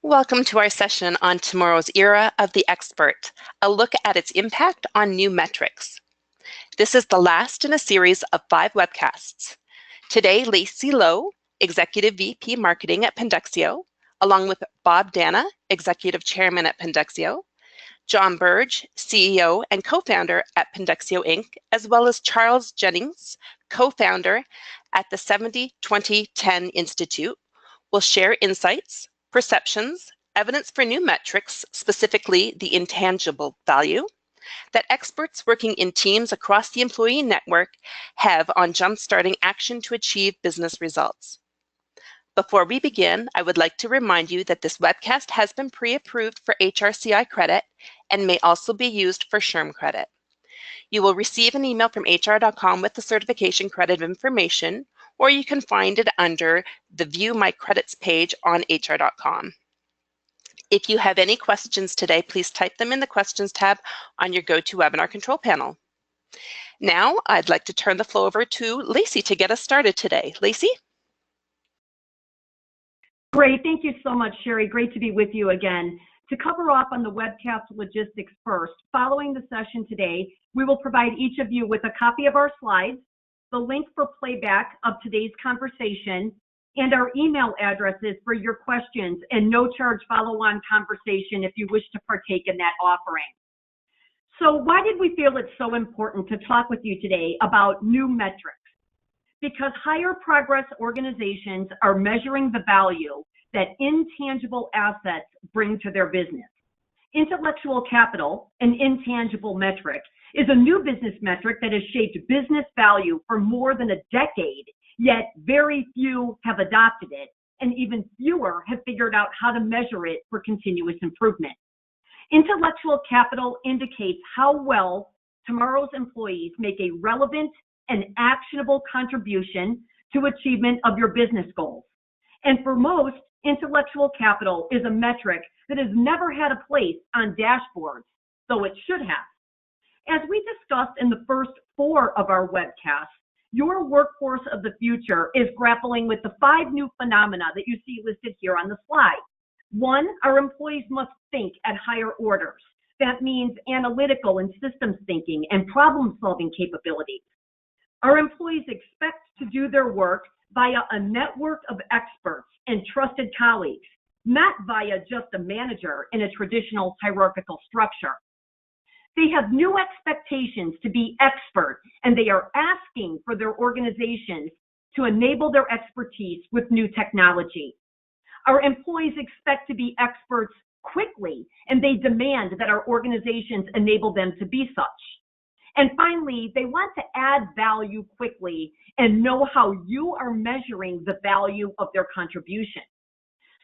Welcome to our session on Tomorrow's Era of the Expert, a look at its impact on new metrics. This is the last in a series of 5 webcasts. Today, Lacey Lowe, Executive VP Marketing at Pandexio, along with Bob Dana, Executive Chairman at Pandexio, John Burge, CEO and co-founder at Pandexio Inc., as well as Charles Jennings, co-founder at the 70-20-10 Institute, will share insights, perceptions, evidence for new metrics, specifically the intangible value, that experts working in teams across the employee network have on jump-starting action to achieve business results. Before we begin, I would like to remind you that this webcast has been pre-approved for HRCI credit and may also be used for SHRM credit. You will receive an email from HR.com with the certification credit information, or you can find it under the View My Credits page on HR.com. If you have any questions today, please type them in the Questions tab on your GoToWebinar control panel. Now, I'd like to turn the floor over to Lacey to get us started today. Lacey? Great. Thank you so much, Sherry. Great to be with you again. To cover off on the webcast logistics first, following the session today, we will provide each of you with a copy of our slides, the link for playback of today's conversation, and our email addresses for your questions and no charge follow-on conversation if you wish to partake in that offering. So why did we feel it's so important to talk with you today about new metrics? Because higher progress organizations are measuring the value that intangible assets bring to their business. Intellectual capital, an intangible metric, is a new business metric that has shaped business value for more than a decade, yet very few have adopted it, and even fewer have figured out how to measure it for continuous improvement. Intellectual capital indicates how well tomorrow's employees make a relevant and actionable contribution to achievement of your business goals. And for most, intellectual capital is a metric that has never had a place on dashboards, though it should have. As we discussed in the first 4 of our webcasts, your workforce of the future is grappling with the 5 new phenomena that you see listed here on the slide. 1, our employees must think at higher orders. That means analytical and systems thinking and problem-solving capabilities. Our employees expect to do their work via a network of experts and trusted colleagues, not via just a manager in a traditional hierarchical structure. They have new expectations to be expert, and they are asking for their organizations to enable their expertise with new technology. Our employees expect to be experts quickly, and they demand that our organizations enable them to be such. And finally, they want to add value quickly and know how you are measuring the value of their contribution.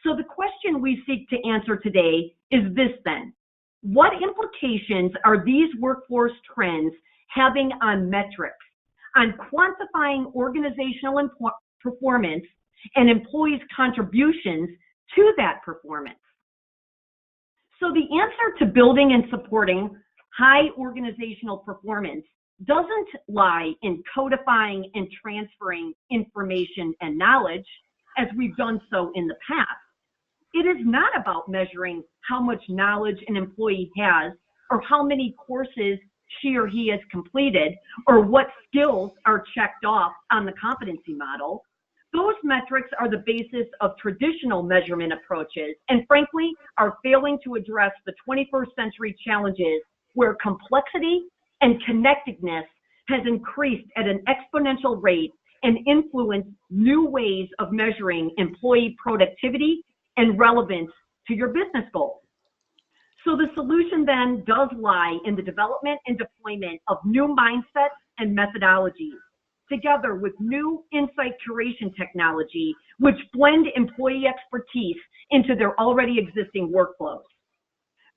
So the question we seek to answer today is this then: what implications are these workforce trends having on metrics, on quantifying organizational performance and employees' contributions to that performance? So the answer to building and supporting high organizational performance doesn't lie in codifying and transferring information and knowledge, as we've done so in the past. It is not about measuring how much knowledge an employee has, or how many courses she or he has completed, or what skills are checked off on the competency model. Those metrics are the basis of traditional measurement approaches, and frankly, are failing to address the 21st century challenges where complexity and connectedness has increased at an exponential rate and influenced new ways of measuring employee productivity and relevance to your business goals. So the solution then does lie in the development and deployment of new mindsets and methodologies, together with new insight curation technology, which blend employee expertise into their already existing workflows.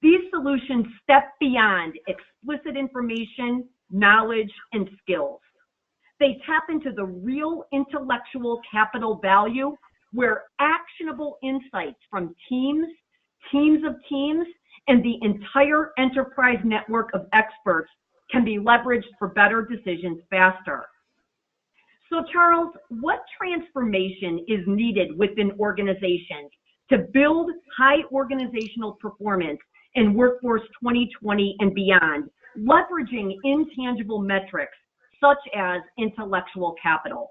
These solutions step beyond explicit information, knowledge, and skills. They tap into the real intellectual capital value where actionable insights from teams of teams, and the entire enterprise network of experts can be leveraged for better decisions faster. So Charles, what transformation is needed within organizations to build high organizational performance in Workforce 2020 and beyond, leveraging intangible metrics such as intellectual capital?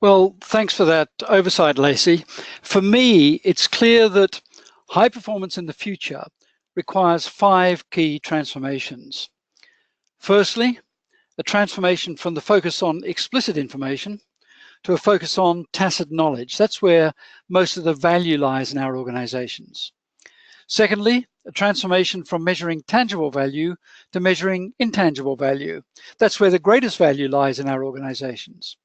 Well, thanks for that oversight, Lacey. For me, it's clear that high performance in the future requires 5 key transformations. Firstly, a transformation from the focus on explicit information to a focus on tacit knowledge. That's where most of the value lies in our organizations. Secondly, a transformation from measuring tangible value to measuring intangible value. That's where the greatest value lies in our organizations.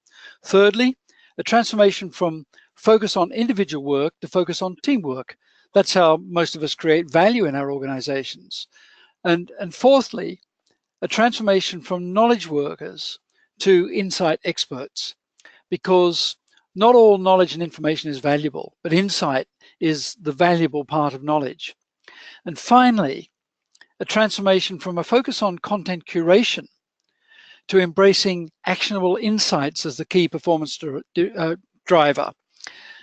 Thirdly, a transformation from focus on individual work to focus on teamwork. That's how most of us create value in our organizations. And fourthly, a transformation from knowledge workers to insight experts, because not all knowledge and information is valuable, but insight is the valuable part of knowledge. And finally, a transformation from a focus on content curation to embracing actionable insights as the key performance driver,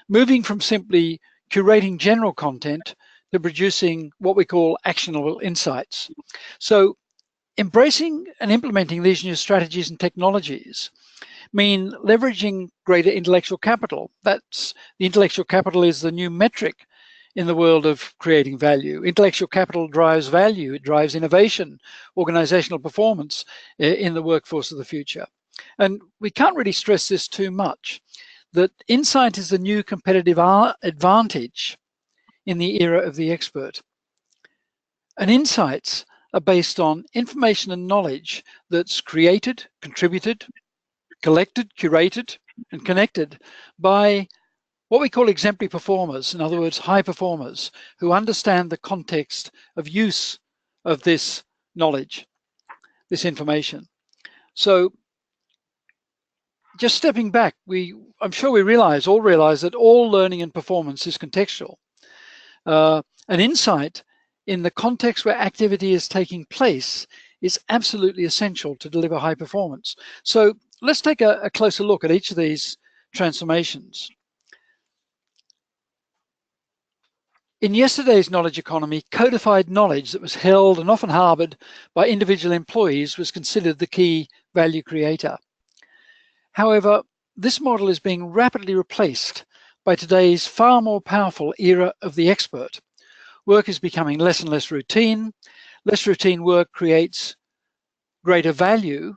moving from simply curating general content to producing what we call actionable insights. So embracing and implementing these new strategies and technologies mean leveraging greater intellectual capital. That's the intellectual capital is the new metric in the world of creating value. Intellectual capital drives value, it drives innovation, organizational performance in the workforce of the future. And we can't really stress this too much, that insight is the new competitive advantage in the era of the expert. And insights are based on information and knowledge that's created, contributed, collected, curated, and connected by what we call exemplary performers, in other words, high performers who understand the context of use of this knowledge, this information. So just stepping back, I'm sure we all realize that all learning and performance is contextual. An insight in the context where activity is taking place is absolutely essential to deliver high performance. So let's take a closer look at each of these transformations. In yesterday's knowledge economy, codified knowledge that was held and often harbored by individual employees was considered the key value creator. However, this model is being rapidly replaced by today's far more powerful era of the expert. Work is becoming less and less routine. Less routine work creates greater value,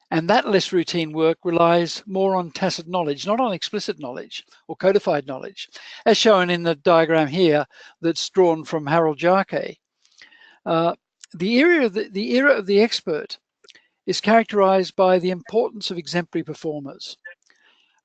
and that less routine work relies more on tacit knowledge, not on explicit knowledge or codified knowledge, as shown in the diagram here that's drawn from Harold Jarche. The era of the expert is characterized by the importance of exemplary performers.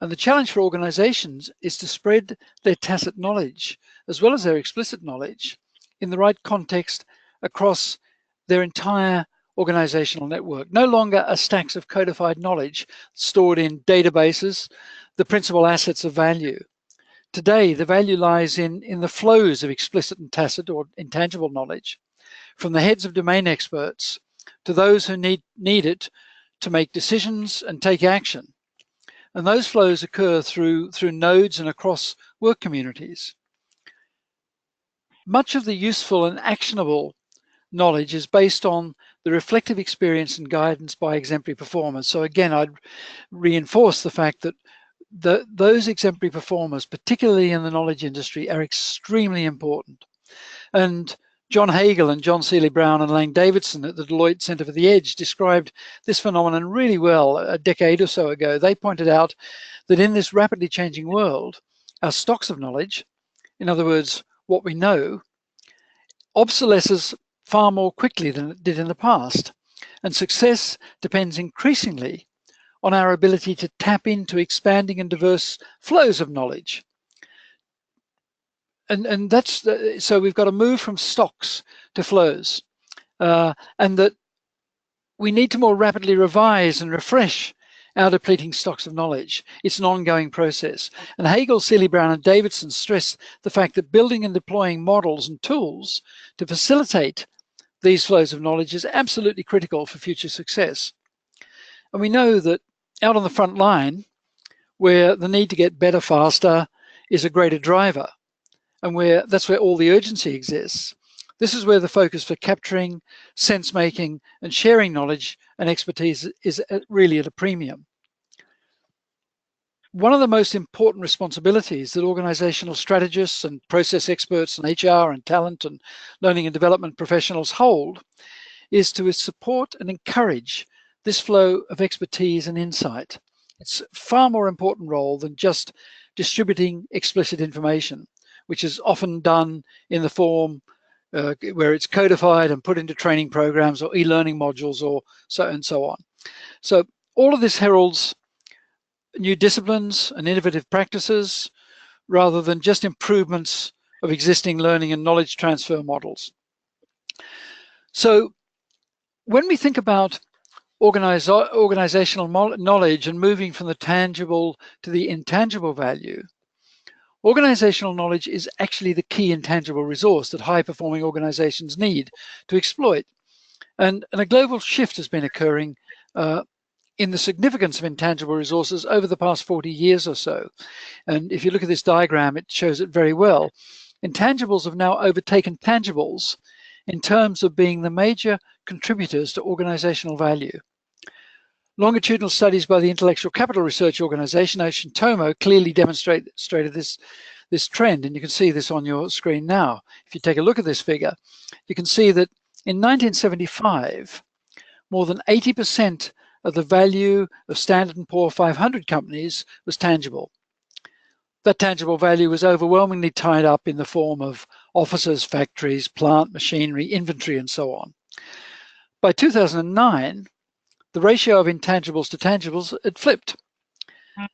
And the challenge for organizations is to spread their tacit knowledge as well as their explicit knowledge in the right context across their entire organizational network. No longer are stacks of codified knowledge stored in databases the principal assets of value. Today, the value lies in the flows of explicit and tacit or intangible knowledge, from the heads of domain experts to those who need it to make decisions and take action. And those flows occur through nodes and across work communities. Much of the useful and actionable knowledge is based on the reflective experience and guidance by exemplary performers. So again, I'd reinforce the fact that those exemplary performers, particularly in the knowledge industry, are extremely important. And John Hagel and John Seeley Brown and Lang Davidson at the Deloitte Center for the Edge described this phenomenon really well a decade or so ago. They pointed out that in this rapidly changing world, our stocks of knowledge, in other words, what we know, obsolesces far more quickly than it did in the past. And success depends increasingly on our ability to tap into expanding and diverse flows of knowledge. And that's, so we've got to move from stocks to flows, and that we need to more rapidly revise and refresh our depleting stocks of knowledge. It's an ongoing process. And Hagel, Seeley Brown, and Davidson stress the fact that building and deploying models and tools to facilitate these flows of knowledge is absolutely critical for future success. And we know that out on the front line, where the need to get better faster is a greater driver, and that's where all the urgency exists. This is where the focus for capturing, sense-making, and sharing knowledge and expertise is really at a premium. One of the most important responsibilities that organizational strategists and process experts and HR and talent and learning and development professionals hold is to support and encourage this flow of expertise and insight. It's a far more important role than just distributing explicit information, which is often done in the form where it's codified and put into training programs or e-learning modules or so on. So all of this heralds new disciplines and innovative practices rather than just improvements of existing learning and knowledge transfer models. So when we think about organizational knowledge and moving from the tangible to the intangible value, organizational knowledge is actually the key intangible resource that high-performing organizations need to exploit. And a global shift has been occurring in the significance of intangible resources over the past 40 years or so. And if you look at this diagram, it shows it very well. Intangibles have now overtaken tangibles in terms of being the major contributors to organizational value. Longitudinal studies by the intellectual capital research organization, PandexioTomorrow, clearly demonstrated this trend, and you can see this on your screen now. If you take a look at this figure, you can see that in 1975, more than 80% of the value of Standard & Poor's 500 companies was tangible. That tangible value was overwhelmingly tied up in the form of offices, factories, plant, machinery, inventory, and so on. By 2009, the ratio of intangibles to tangibles had flipped.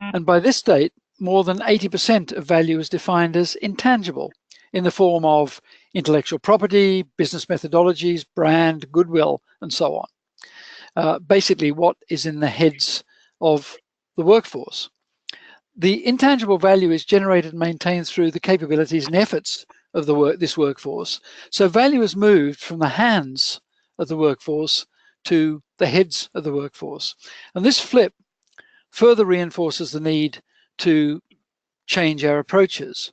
And by this date, more than 80% of value is defined as intangible in the form of intellectual property, business methodologies, brand, goodwill, and so on. Basically what is in the heads of the workforce. The intangible value is generated and maintained through the capabilities and efforts of this workforce. So value is moved from the hands of the workforce to the heads of the workforce. And this flip further reinforces the need to change our approaches.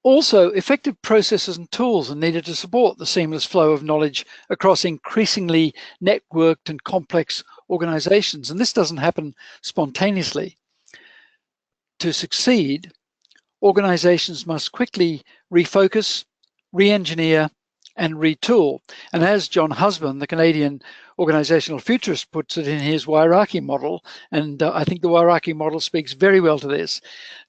Also, effective processes and tools are needed to support the seamless flow of knowledge across increasingly networked and complex organizations. And this doesn't happen spontaneously. To succeed, organizations must quickly refocus, re-engineer, and retool. And as John Husband, the Canadian organizational futurist, puts it in his hierarchy model, and I think the hierarchy model speaks very well to this,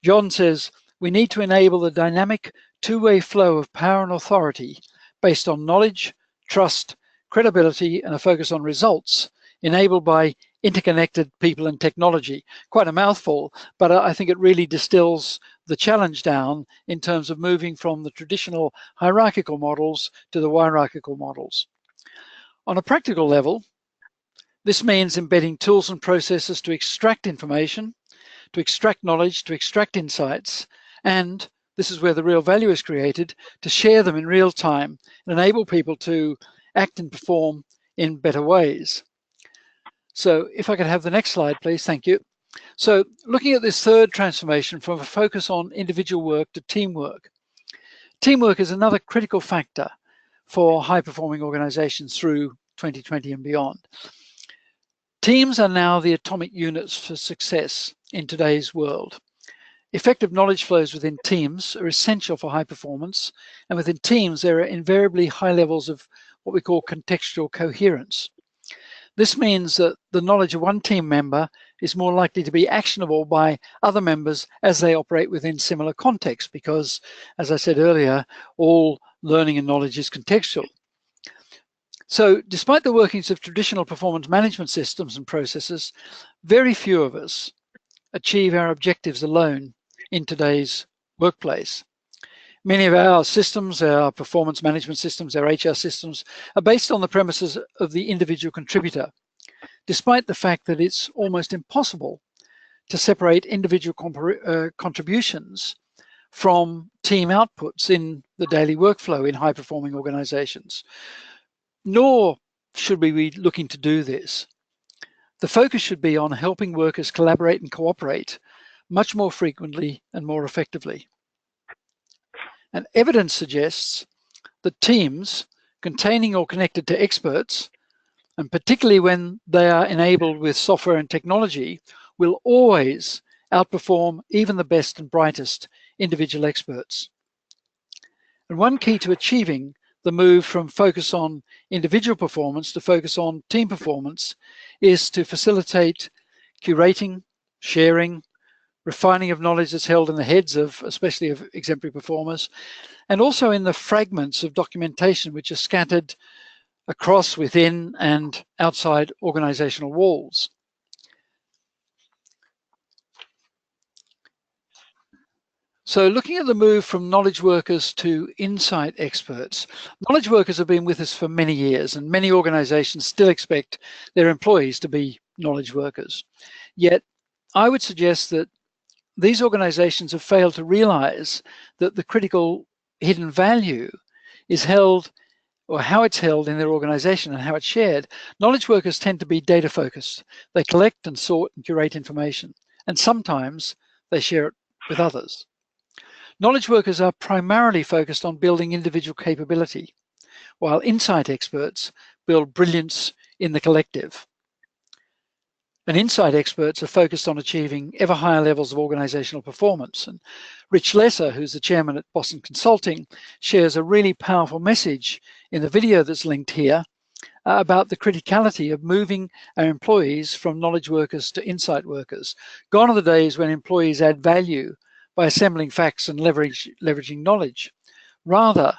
John says, we need to enable the dynamic two-way flow of power and authority based on knowledge, trust, credibility, and a focus on results, enabled by interconnected people and technology. Quite a mouthful, but I think it really distills the challenge down in terms of moving from the traditional hierarchical models to the hierarchical models. On a practical level, this means embedding tools and processes to extract information, to extract knowledge, to extract insights, and this is where the real value is created, to share them in real time and enable people to act and perform in better ways. So if I could have the next slide, please, thank you. So looking at this third transformation from a focus on individual work to teamwork. Teamwork is another critical factor for high-performing organizations through 2020 and beyond. Teams are now the atomic units for success in today's world. Effective knowledge flows within teams are essential for high performance, and within teams there are invariably high levels of what we call contextual coherence. This means that the knowledge of one team member is more likely to be actionable by other members as they operate within similar contexts, because, as I said earlier, all learning and knowledge is contextual. So despite the workings of traditional performance management systems and processes, very few of us achieve our objectives alone in today's workplace. Many of our systems, our performance management systems, our HR systems, are based on the premises of the individual contributor, despite the fact that it's almost impossible to separate individual contributions from team outputs in the daily workflow in high-performing organizations. Nor should we be looking to do this. The focus should be on helping workers collaborate and cooperate much more frequently and more effectively. And evidence suggests that teams containing or connected to experts, and particularly when they are enabled with software and technology, will always outperform even the best and brightest individual experts. And one key to achieving the move from focus on individual performance to focus on team performance is to facilitate curating, sharing, refining of knowledge that's held in the heads of, especially of exemplary performers, and also in the fragments of documentation which are scattered across, within, and outside organizational walls. So looking at the move from knowledge workers to insight experts, knowledge workers have been with us for many years, and many organizations still expect their employees to be knowledge workers. Yet I would suggest that these organizations have failed to realize that the critical hidden value is held, or how it's held in their organization and how it's shared. Knowledge workers tend to be data focused. They collect and sort and curate information, and sometimes they share it with others. Knowledge workers are primarily focused on building individual capability, while insight experts build brilliance in the collective. And insight experts are focused on achieving ever higher levels of organizational performance. And Rich Lesser, who's the chairman at Boston Consulting, shares a really powerful message in the video that's linked here about the criticality of moving our employees from knowledge workers to insight workers. Gone are the days when employees add value by assembling facts and leveraging knowledge. Rather,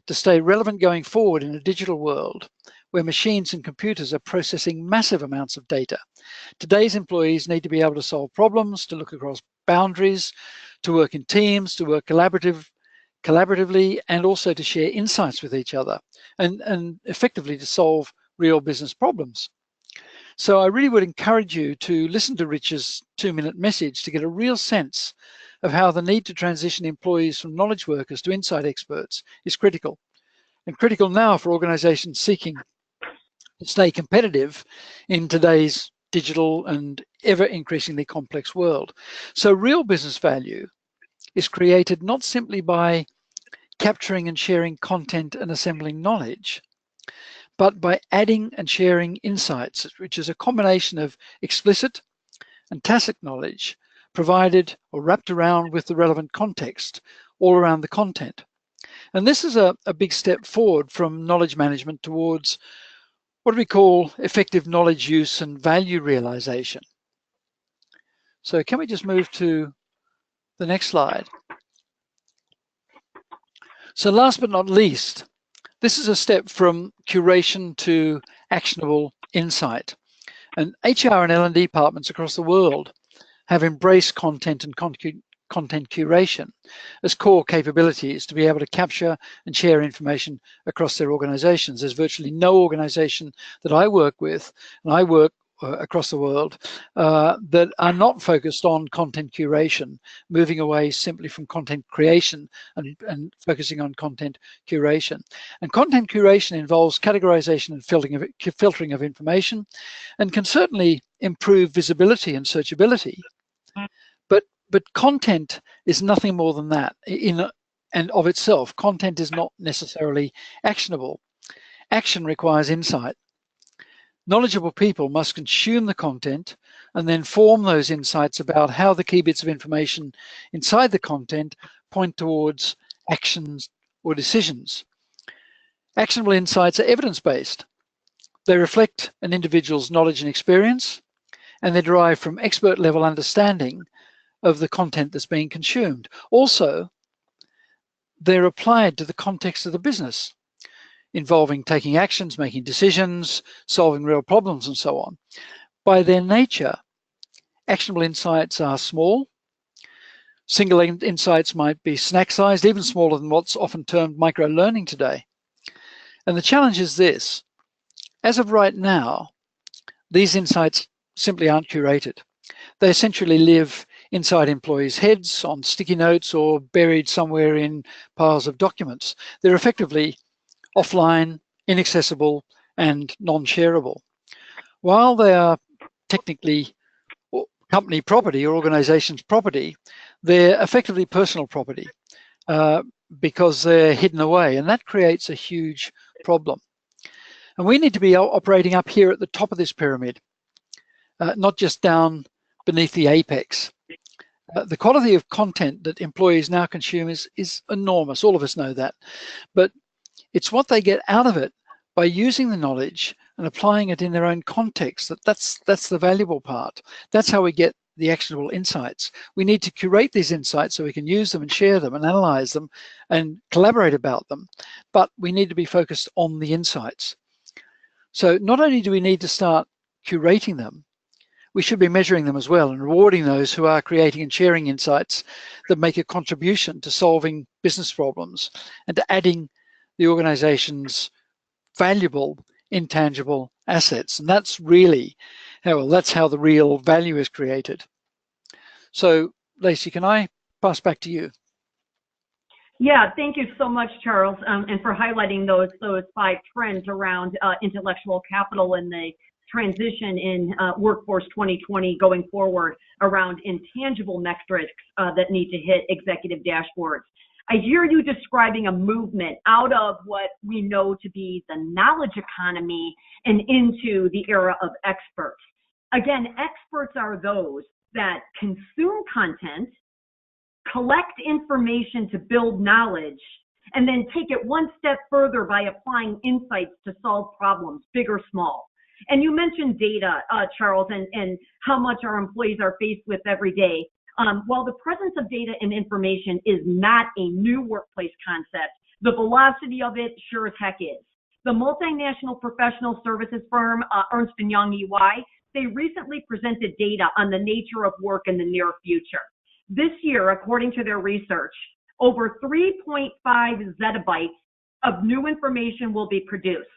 to stay relevant going forward in a digital world where machines and computers are processing massive amounts of data, today's employees need to be able to solve problems, to look across boundaries, to work in teams, to work collaboratively, and also to share insights with each other, and effectively to solve real business problems. So I really would encourage you to listen to Rich's 2-minute message to get a real sense of how the need to transition employees from knowledge workers to insight experts is critical, and critical now for organizations seeking to stay competitive in today's digital and ever increasingly complex world. So real business value is created not simply by capturing and sharing content and assembling knowledge, but by adding and sharing insights, which is a combination of explicit and tacit knowledge provided or wrapped around with the relevant context all around the content. And this is a big step forward from knowledge management towards what we call effective knowledge use and value realization. So can we just move to the next slide? So last but not least, this is a step from curation to actionable insight. And HR and L&D departments across the world have embraced content and content curation as core capabilities to be able to capture and share information across their organizations. There's virtually no organization that I work with, and I work across the world, that are not focused on content curation, moving away simply from content creation and focusing on content curation. And content curation involves categorization and filtering of information, and can certainly improve visibility and searchability. But content is nothing more than that. In and of itself, content is not necessarily actionable. Action requires insight. Knowledgeable people must consume the content and then form those insights about how the key bits of information inside the content point towards actions or decisions. Actionable insights are evidence-based. They reflect an individual's knowledge and experience, and they derive from expert-level understanding of the content that's being consumed. Also, they're applied to the context of the business, involving taking actions, making decisions, solving real problems, and so on. By their nature, actionable insights are small. Single insights might be snack-sized, even smaller than what's often termed micro-learning today. And the challenge is this: as of right now, these insights simply aren't curated. They essentially live inside employees' heads, on sticky notes, or buried somewhere in piles of documents. They're effectively offline, inaccessible, and non-shareable. While they are technically company property or organization's property, they're effectively personal property because they're hidden away, and that creates a huge problem. And we need to be operating up here at the top of this pyramid, not just down beneath the apex. The quality of content that employees now consume is enormous. All of us know that. But it's what they get out of it by using the knowledge and applying it in their own context. That's the valuable part. That's how we get the actionable insights. We need to curate these insights so we can use them and share them and analyze them and collaborate about them. But we need to be focused on the insights. So not only do we need to start curating them, we should be measuring them as well and rewarding those who are creating and sharing insights that make a contribution to solving business problems and to adding the organization's valuable, intangible assets. And that's really that's how the real value is created. So, Lacey, can I pass back to you? Yeah, thank you so much, Charles, and for highlighting those 5 trends around intellectual capital and the transition in Workforce 2020 going forward around intangible metrics that need to hit executive dashboards. I hear you describing a movement out of what we know to be the knowledge economy and into the era of experts. Again, experts are those that consume content, collect information to build knowledge, and then take it one step further by applying insights to solve problems, big or small. And you mentioned data, Charles, and how much our employees are faced with every day. While the presence of data and information is not a new workplace concept, the velocity of it sure as heck is. The multinational professional services firm, Ernst & Young EY, they recently presented data on the nature of work in the near future. This year, according to their research, over 3.5 zettabytes of new information will be produced.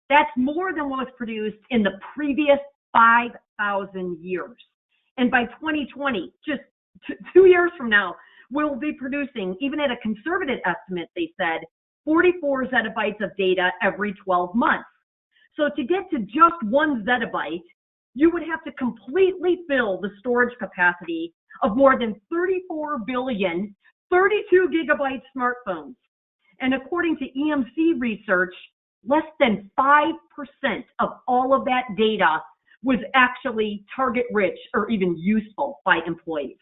That's more than what was produced in the previous 5,000 years. And by 2020, just 2 years from now, we'll be producing, even at a conservative estimate, they said, 44 zettabytes of data every 12 months. So to get to just 1 zettabyte, you would have to completely fill the storage capacity of more than 34 billion 32 gigabyte smartphones. And according to EMC research, less than 5% of all of that data was actually target rich or even useful by employees.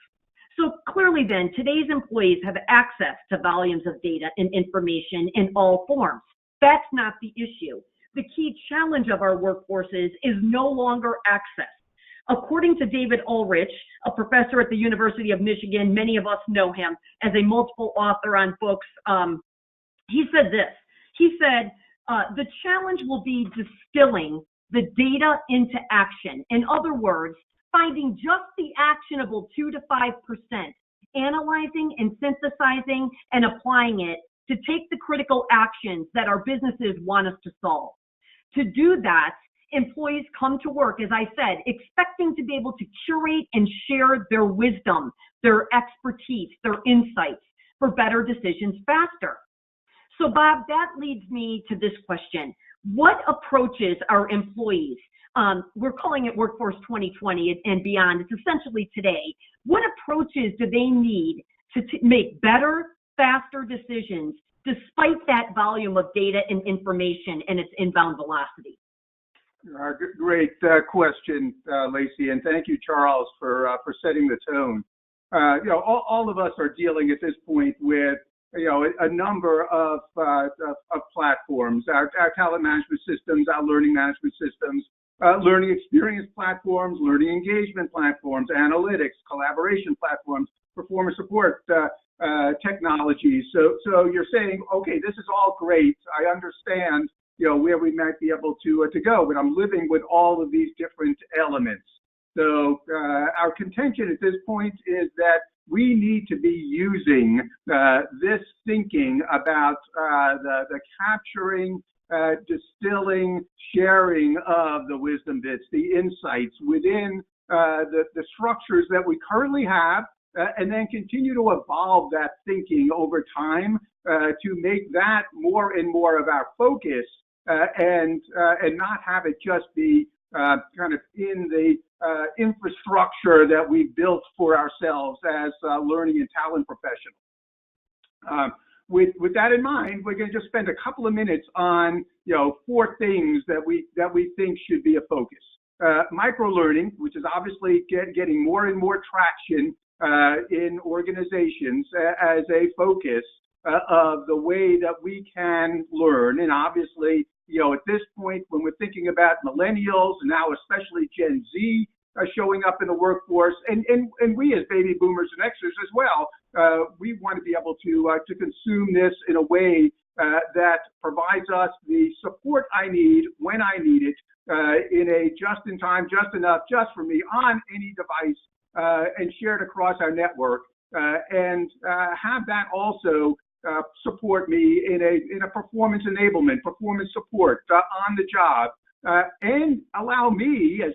So clearly then, today's employees have access to volumes of data and information in all forms. That's not the issue. The key challenge of our workforces is no longer access. According to David Ulrich, a professor at the University of Michigan, many of us know him as a multiple author on books, he said this. He said, the challenge will be distilling the data into action. In other words, finding just the actionable 2 to 5%, analyzing and synthesizing and applying it to take the critical actions that our businesses want us to solve. To do that, employees come to work, as I said, expecting to be able to curate and share their wisdom, their expertise, their insights for better decisions faster. So Bob, that leads me to this question. What approaches are employees, we're calling it Workforce 2020 and beyond, it's essentially today, what approaches do they need to make better, faster decisions despite that volume of data and information and its inbound velocity? Great question, Lacey, and thank you, Charles, for setting the tone. All of us are dealing at this point with a number of platforms, our talent management systems, our learning management systems, learning experience platforms, learning engagement platforms, analytics, collaboration platforms, performance support technologies. So you're saying, okay, this is all great. I understand, where we might be able to go, but I'm living with all of these different elements. So our contention at this point is that we need to be using this thinking about the capturing, distilling, sharing of the wisdom bits, the insights within the structures that we currently have, and then continue to evolve that thinking over time to make that more and more of our focus and not have it just be kind of in the infrastructure that we've built for ourselves as learning and talent professionals. With that in mind, we're going to just spend a couple of minutes on 4 things that we think should be a focus. Microlearning, which is obviously getting more and more traction in organizations as a focus of the way that we can learn. And obviously, at this point, when we're thinking about millennials, and now especially Gen Z showing up in the workforce, and we as baby boomers and Xers as well, we want to be able to consume this in a way that provides us the support I need when I need it, in a just in time, just enough, just for me on any device, and shared across our network, and have that also support me in a performance enablement, performance support on the job, and allow me, as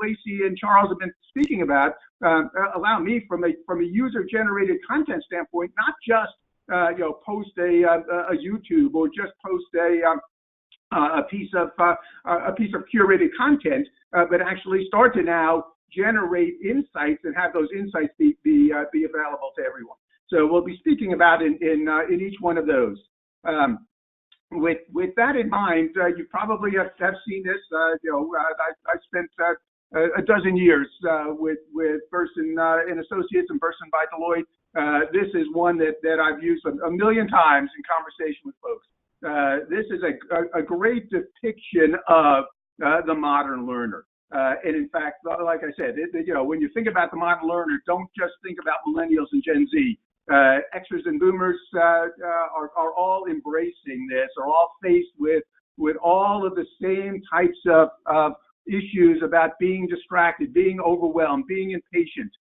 Lacey and Charles have been speaking about, allow me from a user-generated content standpoint, not just post a YouTube or just post a piece of curated content, but actually start to now generate insights and have those insights be available to everyone. So we'll be speaking about in each one of those. With that in mind, you probably have seen this. I spent a dozen years with Burson and Associates and Burson by Deloitte. This is one that I've used a million times in conversation with folks. This is a great depiction of the modern learner. And in fact, like I said, when you think about the modern learner, don't just think about millennials and Gen Z. Xers and boomers are all embracing this, are all faced with all of the same types of issues about being distracted, being overwhelmed, being impatient.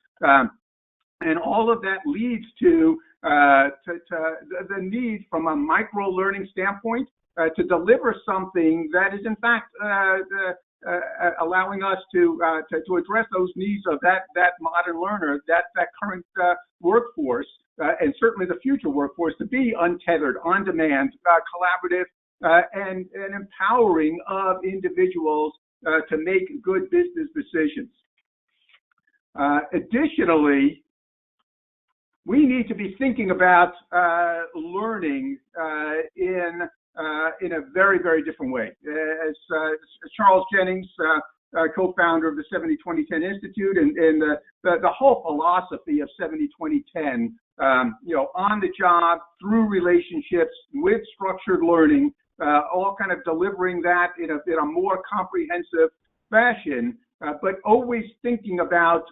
And all of that leads to the need from a micro learning standpoint to deliver something that is in fact allowing us to address those needs of that modern learner, that current workforce, and certainly the future workforce, to be untethered, on demand, collaborative, and empowering of individuals to make good business decisions. Additionally, we need to be thinking about learning in a very, very different way. As Charles Jennings, co-founder of the 70-20-10 Institute, and the whole philosophy of 70-20-10, on the job, through relationships, with structured learning, all kind of delivering that in a more comprehensive fashion, but always thinking about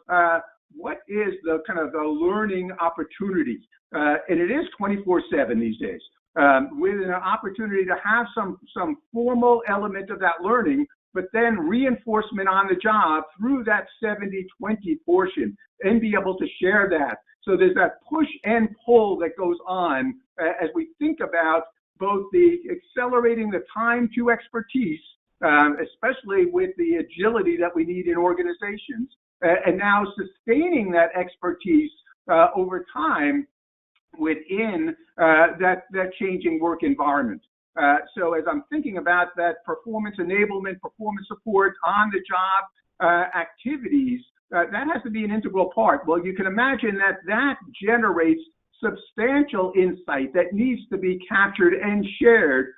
what is the kind of the learning opportunity, and it is 24/7 these days, with an opportunity to have some formal element of that learning, but then reinforcement on the job through that 70-20 portion, and be able to share that. So there's that push and pull that goes on as we think about both the accelerating the time to expertise, especially with the agility that we need in organizations, and now sustaining that expertise over time within that changing work environment. So as I'm thinking about that performance enablement, performance support on the job activities, that has to be an integral part. Well, you can imagine that generates substantial insight that needs to be captured and shared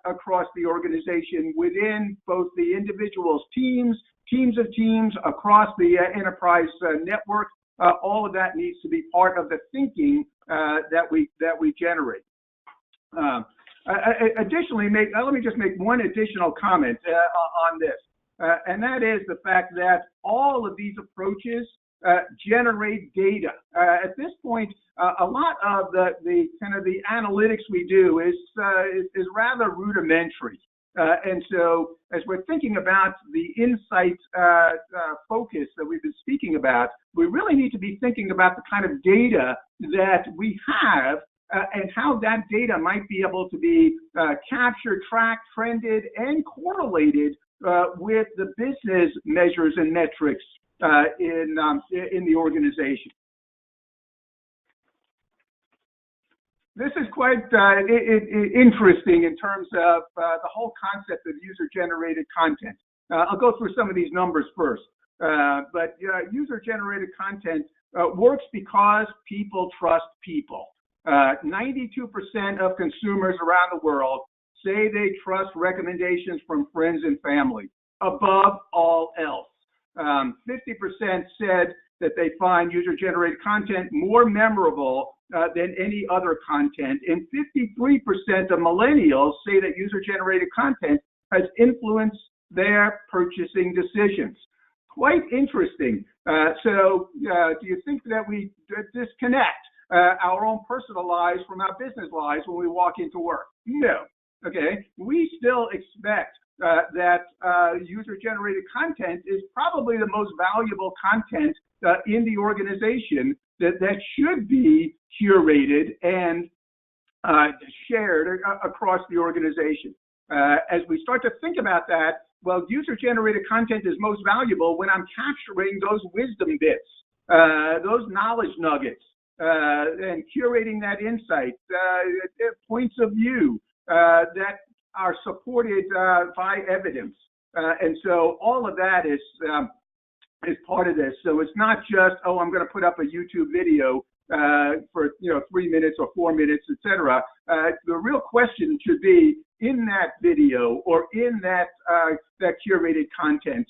across the organization, within both the individuals' teams of teams, across the enterprise network. All of that needs to be part of the thinking that we generate. Additionally, let me just make one additional comment on this, and that is the fact that all of these approaches generate data. At this point, a lot of the kind of the analytics we do is rather rudimentary. And so as we're thinking about the insight focus that we've been speaking about, we really need to be thinking about the kind of data that we have, and how that data might be able to be captured, tracked, trended, and correlated with the business measures and metrics in the organization. This is quite interesting in terms of the whole concept of user-generated content. I'll go through some of these numbers first. But user-generated content works because people trust people. 92% of consumers around the world say they trust recommendations from friends and family above all else. 50% said that they find user-generated content more memorable than any other content, and 53% of millennials say that user-generated content has influenced their purchasing decisions. Quite interesting. So do you think that we disconnect our own personal lives from our business lives when we walk into work? No. Okay. We still expect that user-generated content is probably the most valuable content in the organization that should be curated and shared across the organization. As we start to think about that, well, user-generated content is most valuable when I'm capturing those wisdom bits, those knowledge nuggets, and curating that insight, points of view that are supported by evidence. And so all of that is part of this. So it's not just, oh, I'm going to put up a YouTube video for 3 minutes or 4 minutes, etc. The real question should be, in that video or in that curated content,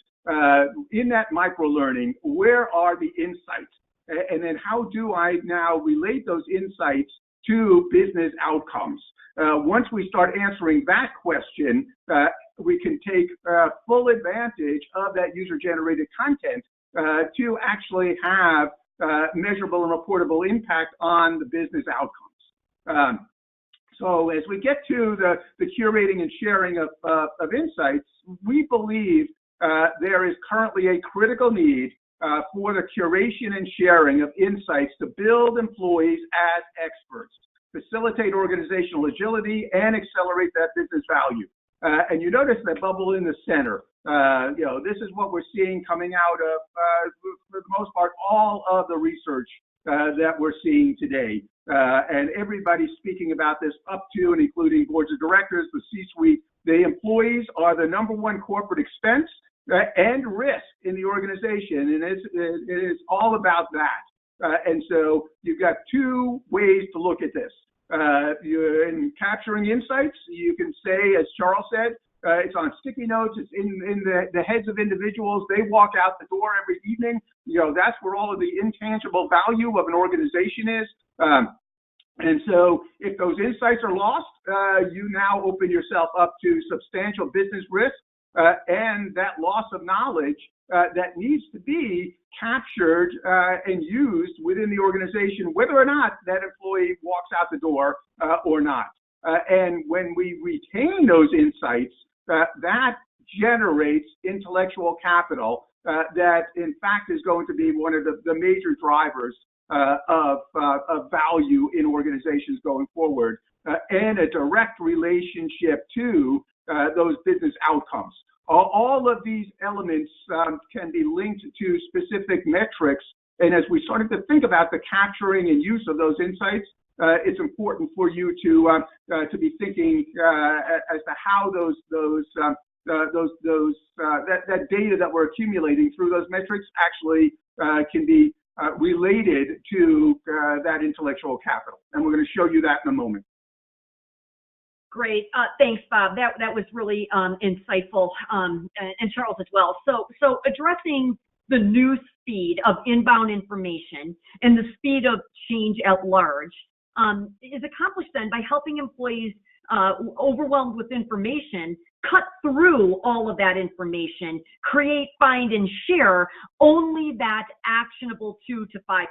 in that micro-learning, where are the insights? And then how do I now relate those insights to business outcomes? Once we start answering that question, we can take full advantage of that user-generated content to actually have measurable and reportable impact on the business outcomes. So as we get to the curating and sharing of insights, we believe there is currently a critical need for the curation and sharing of insights to build employees as experts, facilitate organizational agility, and accelerate that business value. And you notice that bubble in the center. This is what we're seeing coming out of, for the most part, all of the research that we're seeing today. And everybody's speaking about this, up to and including boards of directors, the C-suite. The employees are the #1 corporate expense and risk in the organization, and it is all about that. And so you've got two ways to look at this. You're in capturing insights. You can say, as Charles said, it's on sticky notes. It's in the heads of individuals. They walk out the door every evening. That's where all of the intangible value of an organization is. And so if those insights are lost, you now open yourself up to substantial business risk and that loss of knowledge that needs to be captured and used within the organization, whether or not that employee walks out the door or not. And when we retain those insights, that generates intellectual capital that, in fact, is going to be one of the major drivers of value in organizations going forward, and a direct relationship to those business outcomes. All of these elements can be linked to specific metrics, and as we started to think about the capturing and use of those insights, it's important for you to be thinking as to how that data that we're accumulating through those metrics actually can be related to that intellectual capital. And we're going to show you that in a moment. Great. Thanks, Bob. That was really insightful, and Charles as well. So addressing the news speed of inbound information and the speed of change at large is accomplished then by helping employees overwhelmed with information cut through all of that information, create, find, and share only that actionable 2 to 5%.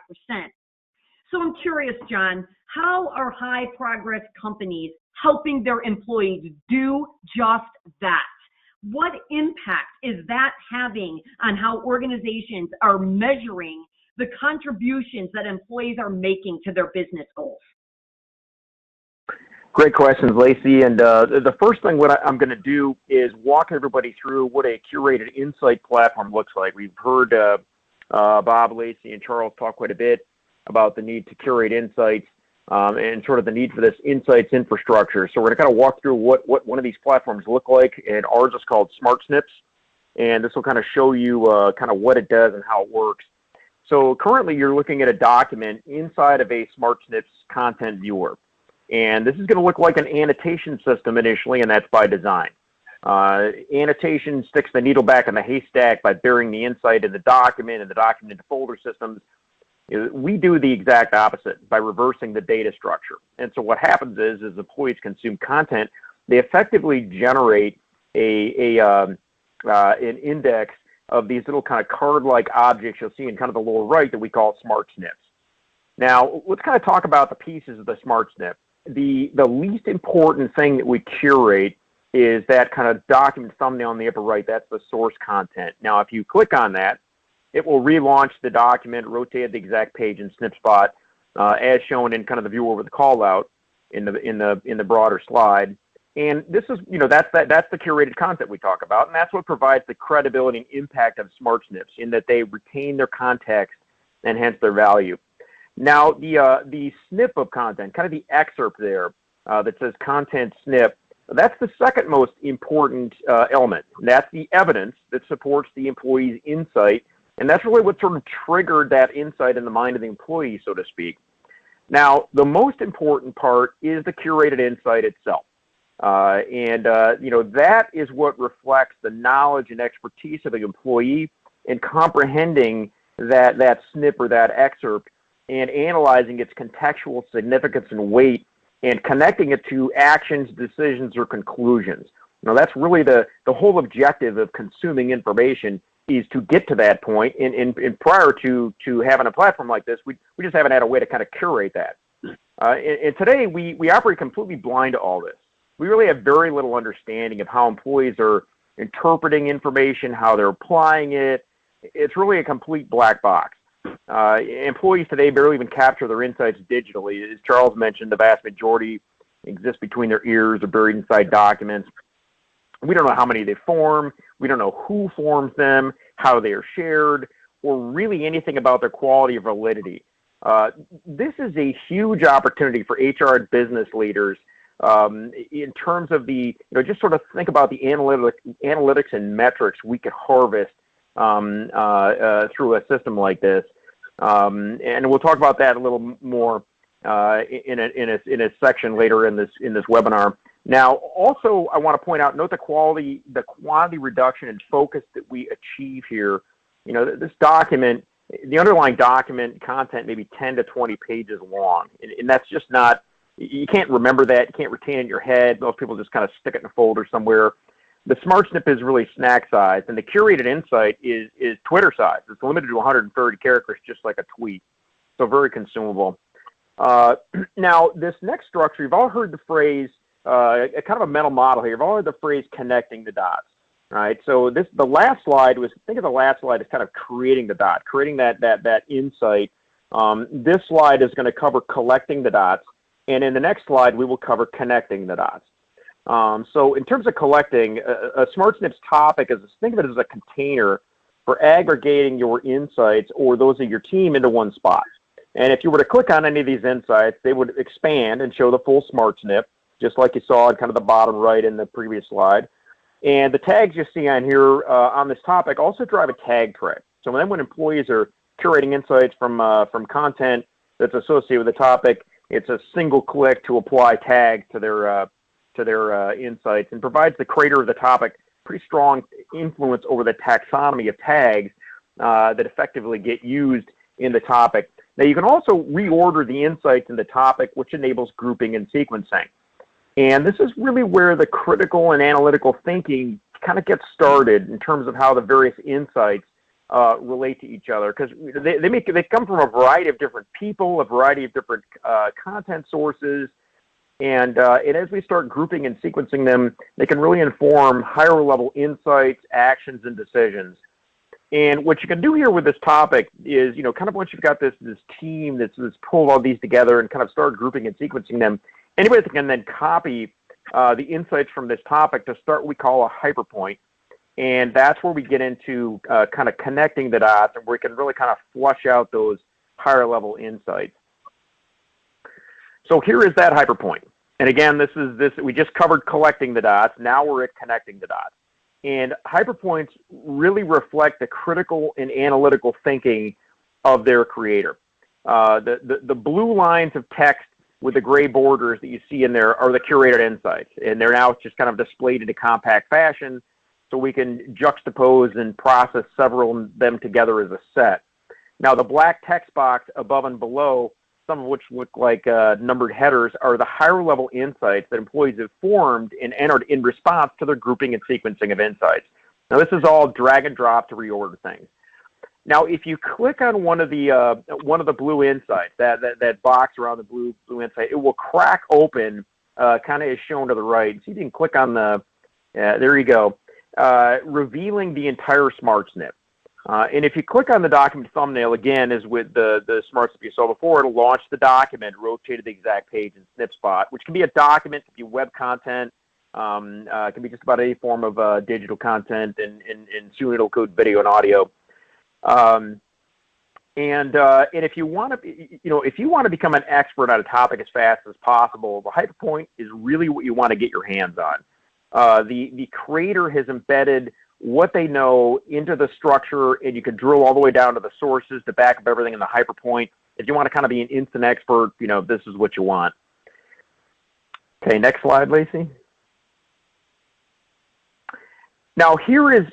So I'm curious, John, how are high progress companies helping their employees do just that? What impact is that having on how organizations are measuring the contributions that employees are making to their business goals? Great questions, Lacey. And the first thing I'm going to do is walk everybody through what a curated insight platform looks like. We've heard Bob, Lacey, and Charles talk quite a bit about the need to curate insights and sort of the need for this insights infrastructure. So we're going to kind of walk through what one of these platforms look like, and ours is called Smart Snips. and this will kind of show you kind of what it does and how it works. So currently you're looking at a document inside of a SmartSnips content viewer. And this is going to look like an annotation system initially, and that's by design. Annotation sticks the needle back in the haystack by burying the insight in the document and the document into folder systems. We do the exact opposite by reversing the data structure. And so what happens is, as employees consume content, they effectively generate an index of these little kind of card-like objects you'll see in kind of the lower right that we call SmartSnips. Now, let's kind of talk about the pieces of the SmartSnip. The least important thing that we curate is that kind of document thumbnail in the upper right. That's the source content. Now, if you click on that, it will relaunch the document, rotate the exact page in SnipSpot, as shown in kind of the view over the call out in the broader slide. And this is, that's the curated content we talk about, and that's what provides the credibility and impact of SmartSnips, in that they retain their context and hence their value. Now, the snip of content, kind of the excerpt there that says content snip, that's the second most important element. That's the evidence that supports the employee's insight, and that's really what sort of triggered that insight in the mind of the employee, so to speak. Now, the most important part is the curated insight itself. That is what reflects the knowledge and expertise of the employee in comprehending that snip or that excerpt and analyzing its contextual significance and weight and connecting it to actions, decisions, or conclusions. Now, that's really the whole objective of consuming information, is to get to that point. And prior to having a platform like this, we just haven't had a way to kind of curate that. And today, we operate completely blind to all this. We really have very little understanding of how employees are interpreting information, how they're applying it. It's really a complete black box. Employees today barely even capture their insights digitally. As Charles mentioned, the vast majority exist between their ears or buried inside documents. We don't know how many they form. We don't know who forms them, how they are shared, or really anything about their quality or validity. This is a huge opportunity for HR and business leaders in terms of just sort of think about the analytics and metrics we could harvest through a system like this. And we'll talk about that a little more in a section later in this webinar. Now, also, I want to point out, note the quantity reduction and focus that we achieve here. This document, the underlying document content may be 10 to 20 pages long, and that's just not. You can't remember that. You can't retain it in your head. Most people just kind of stick it in a folder somewhere. The SmartSnip is really snack size, and the curated insight is Twitter size. It's limited to 130 characters, just like a tweet. So very consumable. Now, this next structure, you've all heard the phrase, kind of a mental model here. You've all heard the phrase connecting the dots, right? So the last slide was, think of the last slide as kind of creating the dot, creating that insight. This slide is going to cover collecting the dots, and in the next slide, we will cover connecting the dots. So in terms of collecting, a SmartSnips topic think of it as a container for aggregating your insights or those of your team into one spot. And if you were to click on any of these insights, they would expand and show the full SmartSnip, just like you saw in kind of the bottom right in the previous slide. And the tags you see on here on this topic also drive a tag track. So then when employees are curating insights from content that's associated with the topic, it's a single click to apply tags to their insights, and provides the creator of the topic pretty strong influence over the taxonomy of tags that effectively get used in the topic. Now, you can also reorder the insights in the topic, which enables grouping and sequencing. And this is really where the critical and analytical thinking kind of gets started in terms of how the various insights relate to each other, because they come from a variety of different people, a variety of different content sources, and as we start grouping and sequencing them, they can really inform higher level insights, actions, and decisions. And what you can do here with this topic is, kind of once you've got this team that's pulled all these together and kind of start grouping and sequencing them, anybody can then copy the insights from this topic to start what we call a hyperpoint. And that's where we get into kind of connecting the dots, and where we can really kind of flush out those higher level insights. So here is that hyperpoint. And again, we just covered collecting the dots. Now we're at connecting the dots. And hyperpoints really reflect the critical and analytical thinking of their creator. The blue lines of text with the gray borders that you see in there are the curated insights, and they're now just kind of displayed in a compact fashion so we can juxtapose and process several of them together as a set. Now, the black text box above and below, some of which look like numbered headers, are the higher level insights that employees have formed and entered in response to their grouping and sequencing of insights. Now, this is all drag and drop to reorder things. Now, if you click on one of the blue insights, that box around the blue insight, it will crack open, kind of as shown to the right. So you can click on the, there you go, revealing the entire smart snip. And if you click on the document thumbnail, again, as with the smart snip you saw before, it'll launch the document, rotate to the exact page in snip spot, which can be a document, can be web content, can be just about any form of digital content, and soon it'll include video and audio. And if you want to become an expert on a topic as fast as possible, the hyperpoint is really what you want to get your hands on. The creator has embedded what they know into the structure, and you can drill all the way down to the sources to back up everything in the hyperpoint. If you want to kind of be an instant expert, this is what you want. Okay, next slide, Lacey. Now, here is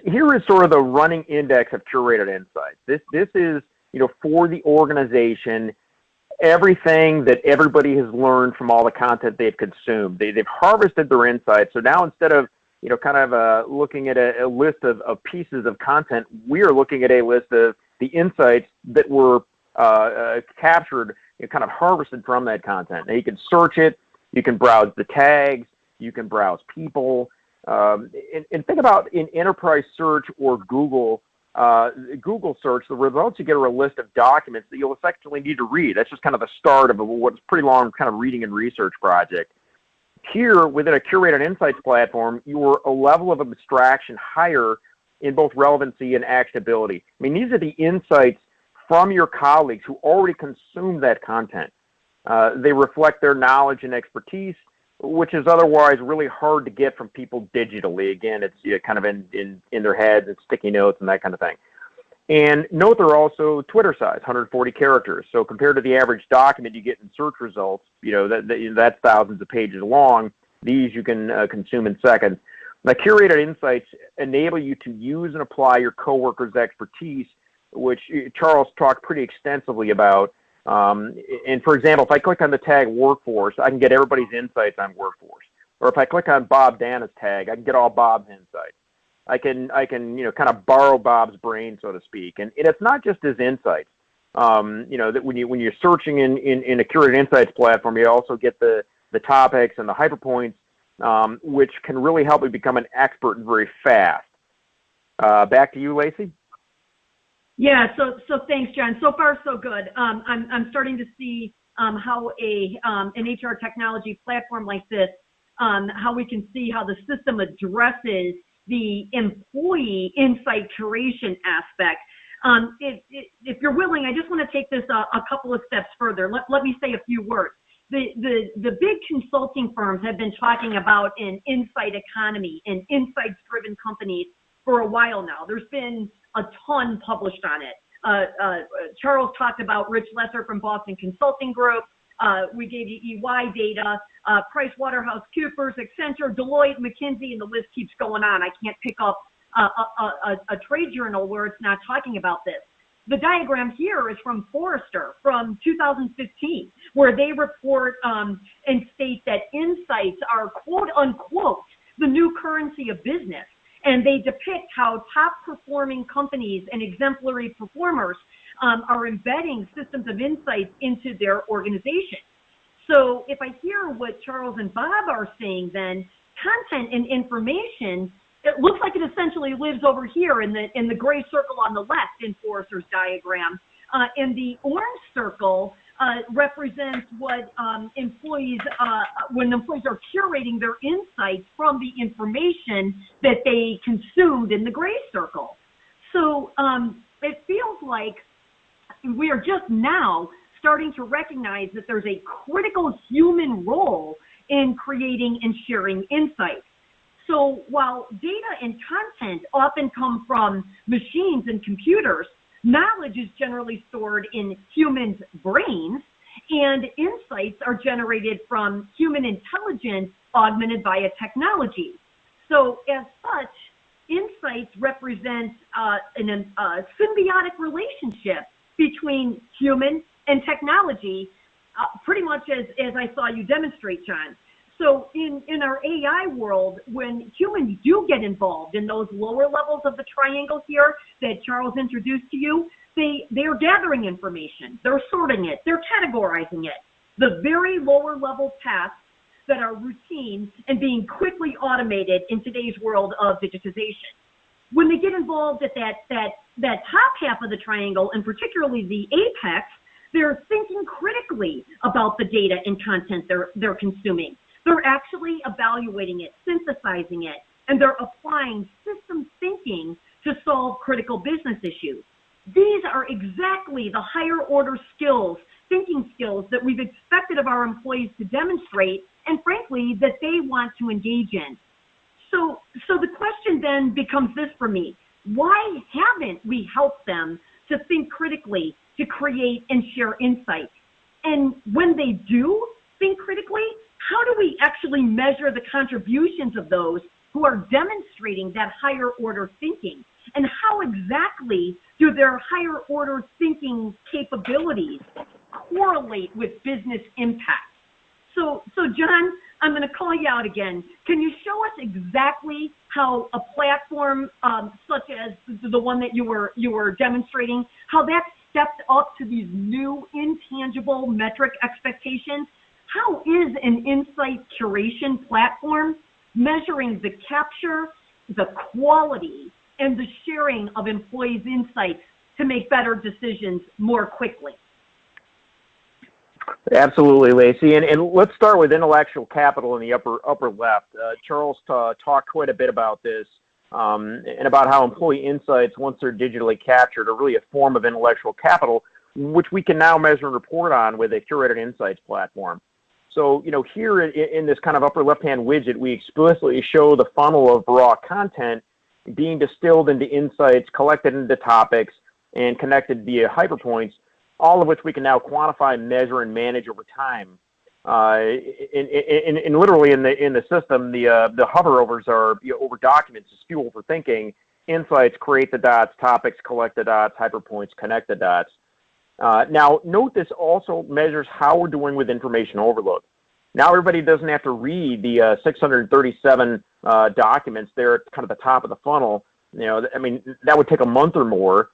sort of the running index of curated insights. This is, for the organization, everything that everybody has learned from all the content they've consumed. They've harvested their insights. So now, instead of, kind of looking at a list of pieces of content, we are looking at a list of the insights that were captured, kind of harvested from that content. Now, you can search it. You can browse the tags. You can browse people. And think about in enterprise search or Google search, the results you get are a list of documents that you'll effectively need to read. That's just kind of the start of what's a pretty long kind of reading and research project. Here, within a curated insights platform, you are a level of abstraction higher in both relevancy and actionability. I mean, these are the insights from your colleagues who already consumed that content. They reflect their knowledge and expertise, which is otherwise really hard to get from people digitally. Again, it's kind of in their heads and sticky notes and that kind of thing. And note they're also Twitter size, 140 characters. So compared to the average document you get in search results, that's thousands of pages long. These you can consume in seconds. Now, curated insights enable you to use and apply your coworkers' expertise, which Charles talked pretty extensively about. And for example, if I click on the tag workforce, I can get everybody's insights on workforce. Or if I click on Bob Dana's tag, I can get all Bob's insights. I can kind of borrow Bob's brain, so to speak. And it's not just his insights. That when you're searching in a curated insights platform, you also get the topics and the hyperpoints, which can really help you become an expert very fast. Back to you, Lacey. Yeah, so thanks, John. So far, so good. I'm starting to see how an HR technology platform like this, how we can see how the system addresses the employee insight curation aspect. If you're willing, I just want to take this a couple of steps further. Let me say a few words. The big consulting firms have been talking about an insight economy and insights-driven companies for a while now. There's been a ton published on it. Charles talked about Rich Lesser from Boston Consulting Group. We gave you EY data, PricewaterhouseCoopers, Accenture, Deloitte, McKinsey, and the list keeps going on. I can't pick up a trade journal where it's not talking about this. The diagram here is from Forrester from 2015, where they report and state that insights are, quote unquote, the new currency of business. And they depict how top-performing companies and exemplary performers are embedding systems of insights into their organization. So if I hear what Charles and Bob are saying, then content and information, it looks like it essentially lives over here in the gray circle on the left in Forrester's diagram. And the orange circle represents what employees, when employees are curating their insights from the information that they consumed in the gray circle. So it feels like we are just now starting to recognize that there's a critical human role in creating and sharing insights. So while data and content often come from machines and computers, knowledge is generally stored in humans' brains, and insights are generated from human intelligence augmented via technology. So as such, insights represent a symbiotic relationship between human and technology, pretty much as I saw you demonstrate, John. So in our AI world, when humans do get involved in those lower levels of the triangle here that Charles introduced to you, they're gathering information, they're sorting it, they're categorizing it. The very lower level tasks that are routine and being quickly automated in today's world of digitization. When they get involved at that top half of the triangle, and particularly the apex, they're thinking critically about the data and content they're consuming. They're actually evaluating it, synthesizing it, and they're applying system thinking to solve critical business issues. These are exactly the higher order skills, thinking skills that we've expected of our employees to demonstrate, and frankly, that they want to engage in. So the question then becomes this for me: why haven't we helped them to think critically, to create and share insights? And when they do think critically, how do we actually measure the contributions of those who are demonstrating that higher order thinking? And how exactly do their higher order thinking capabilities correlate with business impact? So John, I'm going to call you out again. Can you show us exactly how a platform such as the one that you were demonstrating, how that stepped up to these new intangible metric expectations? How is an insight curation platform measuring the capture, the quality, and the sharing of employees' insights to make better decisions more quickly? Absolutely, Lacey. And let's start with intellectual capital in the upper left. Charles talked quite a bit about this and about how employee insights, once they're digitally captured, are really a form of intellectual capital, which we can now measure and report on with a curated insights platform. So, here in this kind of upper left-hand widget, we explicitly show the funnel of raw content being distilled into insights, collected into topics, and connected via hyperpoints, all of which we can now quantify, measure, and manage over time. And literally in the system, the hoverovers are over documents is fuel for thinking. Insights create the dots, topics collect the dots, hyperpoints connect the dots. Now, note this also measures how we're doing with information overload. Now everybody doesn't have to read the 637 documents there at kind of the top of the funnel. I mean, that would take a month or more.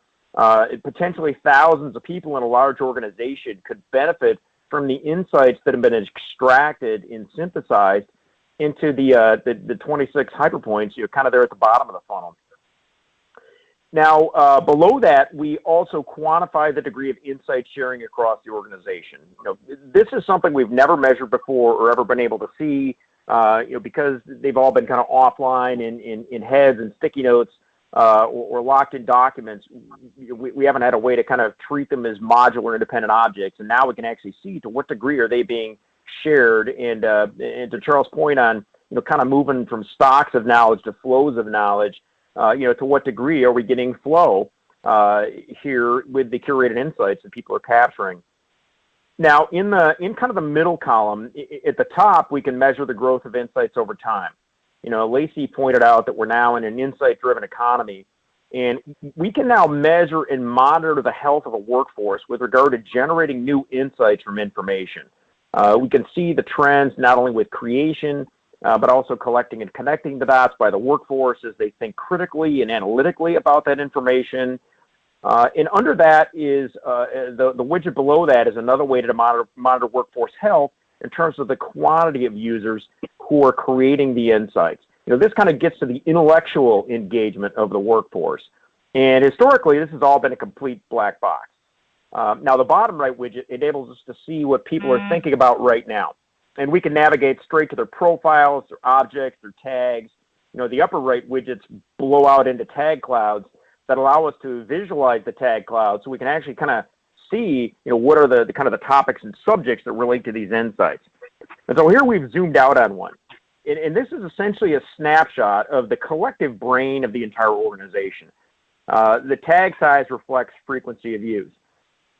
Potentially thousands of people in a large organization could benefit from the insights that have been extracted and synthesized into the 26 hyperpoints, kind of there at the bottom of the funnel. Now, below that, we also quantify the degree of insight sharing across the organization. This is something we've never measured before or ever been able to see, because they've all been kind of offline in heads and sticky notes or locked in documents. We haven't had a way to kind of treat them as modular independent objects, and now we can actually see to what degree are they being shared. And to Charles' point on, kind of moving from stocks of knowledge to flows of knowledge, to what degree are we getting flow here with the curated insights that people are capturing? Now, in kind of the middle column, at the top, we can measure the growth of insights over time. Lacey pointed out that we're now in an insight-driven economy, and we can now measure and monitor the health of a workforce with regard to generating new insights from information. We can see the trends not only with creation, but also collecting and connecting the dots by the workforce as they think critically and analytically about that information. And under that is the widget below that is another way to monitor workforce health in terms of the quantity of users who are creating the insights. This kind of gets to the intellectual engagement of the workforce. And historically, this has all been a complete black box. Now, the bottom right widget enables us to see what people are thinking about right now. And we can navigate straight to their profiles, their objects, their tags. The upper right widgets blow out into tag clouds that allow us to visualize the tag cloud so we can actually kind of see, what are the kind of the topics and subjects that relate to these insights. And so here we've zoomed out on one. and this is essentially a snapshot of the collective brain of the entire organization. The tag size reflects frequency of use.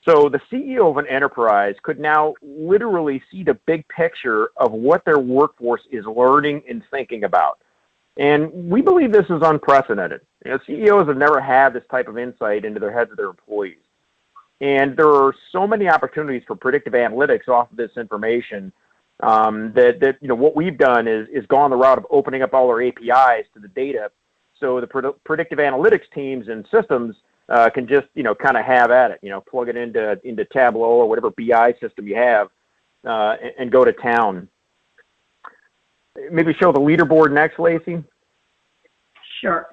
So the CEO of an enterprise could now literally see the big picture of what their workforce is learning and thinking about. And we believe this is unprecedented. CEOs have never had this type of insight into their heads of their employees. And there are so many opportunities for predictive analytics off of this information that what we've done is gone the route of opening up all our APIs to the data, so the predictive analytics teams and systems can just kind of have at it, plug it into Tableau or whatever BI system you have, and go to town. Maybe show the leaderboard next, Lacey. Sure.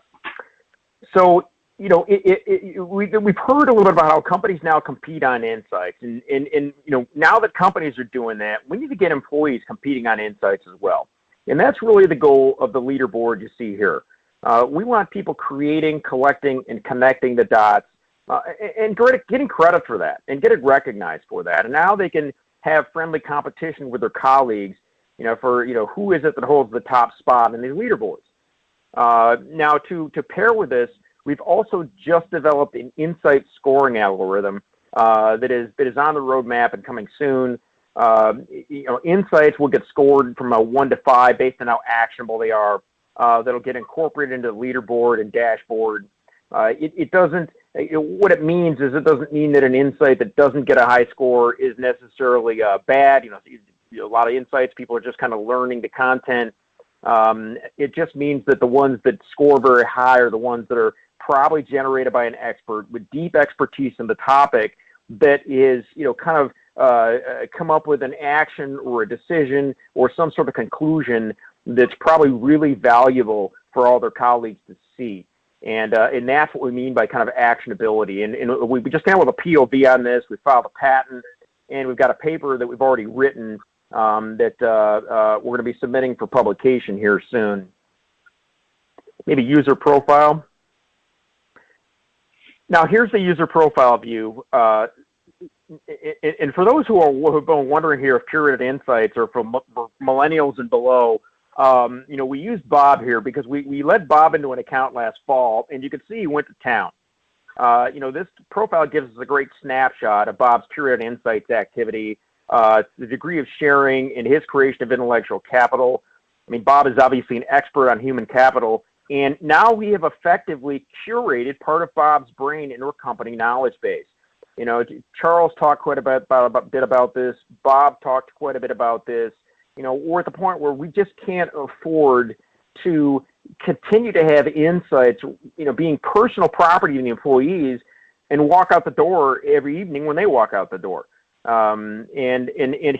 So we've heard a little bit about how companies now compete on insights, and now that companies are doing that, we need to get employees competing on insights as well. And that's really the goal of the leaderboard you see here. We want people creating, collecting, and connecting the dots, and getting credit for that, and getting recognized for that. And now they can have friendly competition with their colleagues, for who is it that holds the top spot in these leaderboards. Now, to pair with this, we've also just developed an insight scoring algorithm that is on the roadmap and coming soon. Insights will get scored from a 1 to 5 based on how actionable they are. That'll get incorporated into the leaderboard and dashboard. What it means is it doesn't mean that an insight that doesn't get a high score is necessarily bad. A lot of insights, people are just kind of learning the content. It just means that the ones that score very high are the ones that are probably generated by an expert with deep expertise in the topic that is, come up with an action or a decision or some sort of conclusion that's probably really valuable for all their colleagues to see. And that's what we mean by kind of actionability. And we just came up with a POV on this. We filed a patent, and we've got a paper that we've already written that we're going to be submitting for publication here soon. Maybe user profile. Now, here's the user profile view. And for those who have been wondering here if curated insights are for millennials and below, we used Bob here because we let Bob into an account last fall, and you can see he went to town. This profile gives us a great snapshot of Bob's curated insights activity, the degree of sharing, and his creation of intellectual capital. I mean, Bob is obviously an expert on human capital, and now we have effectively curated part of Bob's brain into a company knowledge base. Charles talked quite a bit about this. Bob talked quite a bit about this. We're at the point where we just can't afford to continue to have insights, being personal property of the employees, and walk out the door every evening when they walk out the door. And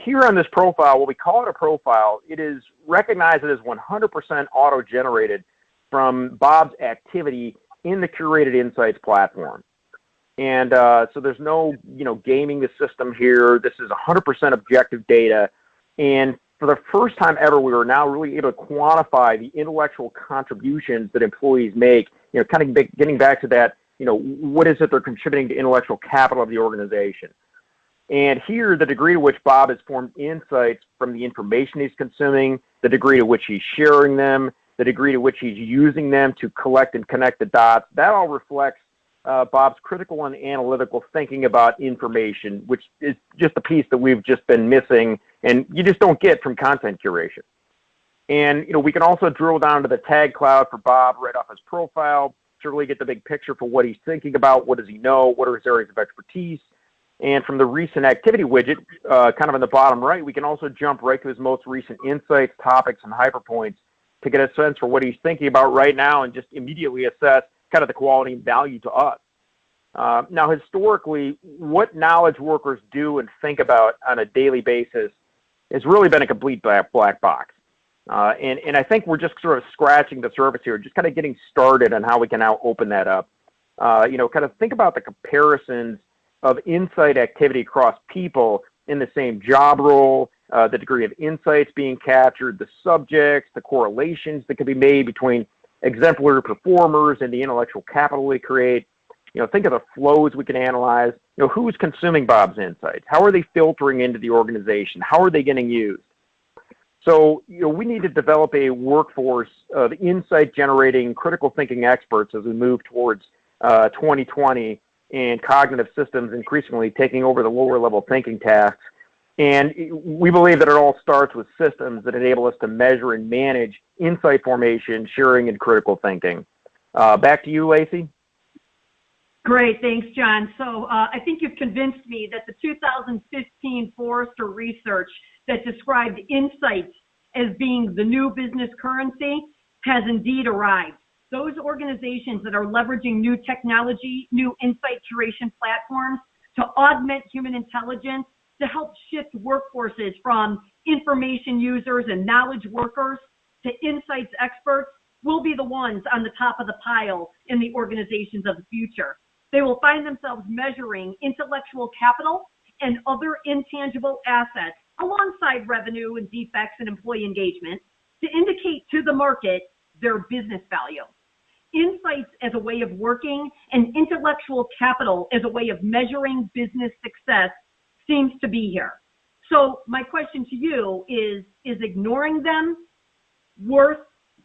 here on this profile, what we call it a profile, it is recognized as 100% auto-generated from Bob's activity in the Curated Insights platform. And so there's no, gaming the system here. This is 100% objective data. And for the first time ever, we are now really able to quantify the intellectual contributions that employees make, kind of getting back to that, what is it they're contributing to intellectual capital of the organization. And here, the degree to which Bob has formed insights from the information he's consuming, the degree to which he's sharing them, the degree to which he's using them to collect and connect the dots, that all reflects Bob's critical and analytical thinking about information, which is just a piece that we've just been missing and you just don't get from content curation. And, we can also drill down to the tag cloud for Bob right off his profile to really get the big picture for what he's thinking about, what does he know, what are his areas of expertise. And from the recent activity widget, kind of in the bottom right, we can also jump right to his most recent insights, topics, and hyperpoints to get a sense for what he's thinking about right now and just immediately assess kind of the quality and value to us. Now, historically, what knowledge workers do and think about on a daily basis has really been a complete black box. And I think we're just sort of scratching the surface here, just kind of getting started on how we can now open that up. Kind of think about the comparisons of insight activity across people in the same job role, the degree of insights being captured, the subjects, the correlations that can be made between exemplary performers and the intellectual capital they create. Think of the flows we can analyze. Who's consuming Bob's insights? How are they filtering into the organization? How are they getting used? So, we need to develop a workforce of insight-generating, critical thinking experts as we move towards 2020 and cognitive systems increasingly taking over the lower-level thinking tasks. And we believe that it all starts with systems that enable us to measure and manage insight formation, sharing, and critical thinking. Back to you, Lacey. Great, thanks, John. So I think you've convinced me that the 2015 Forrester research that described insights as being the new business currency has indeed arrived. Those organizations that are leveraging new technology, new insight curation platforms to augment human intelligence, to help shift workforces from information users and knowledge workers to insights experts will be the ones on the top of the pile in the organizations of the future. They will find themselves measuring intellectual capital and other intangible assets alongside revenue and defects and employee engagement to indicate to the market their business value. Insights as a way of working and intellectual capital as a way of measuring business success seems to be here. So my question to you is ignoring them worth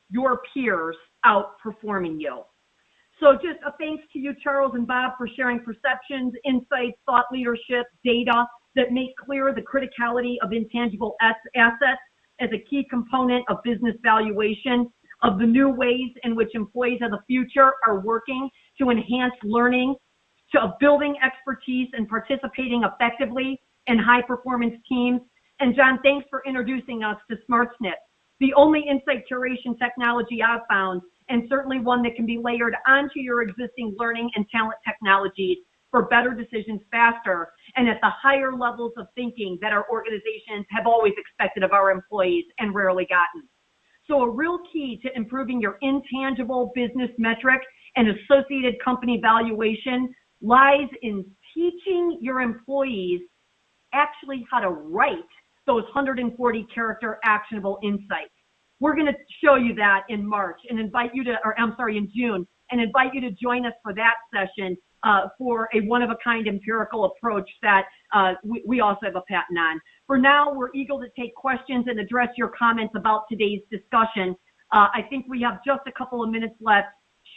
your peers outperforming you? So just a thanks to you, Charles and Bob, for sharing perceptions, insights, thought leadership, data that make clear the criticality of intangible assets as a key component of business valuation, of the new ways in which employees of the future are working to enhance learning, to building expertise and participating effectively in high-performance teams. And John, thanks for introducing us to SmartSnip, the only insight curation technology I've found, and certainly one that can be layered onto your existing learning and talent technologies for better decisions faster and at the higher levels of thinking that our organizations have always expected of our employees and rarely gotten. So a real key to improving your intangible business metric and associated company valuation lies in teaching your employees actually how to write those 140 character actionable insights. We're going to show you that in March and invite you to, in June, and invite you to join us for that session for a one-of-a-kind empirical approach that we also have a patent on. For now, we're eager to take questions and address your comments about today's discussion. I think we have just a couple of minutes left.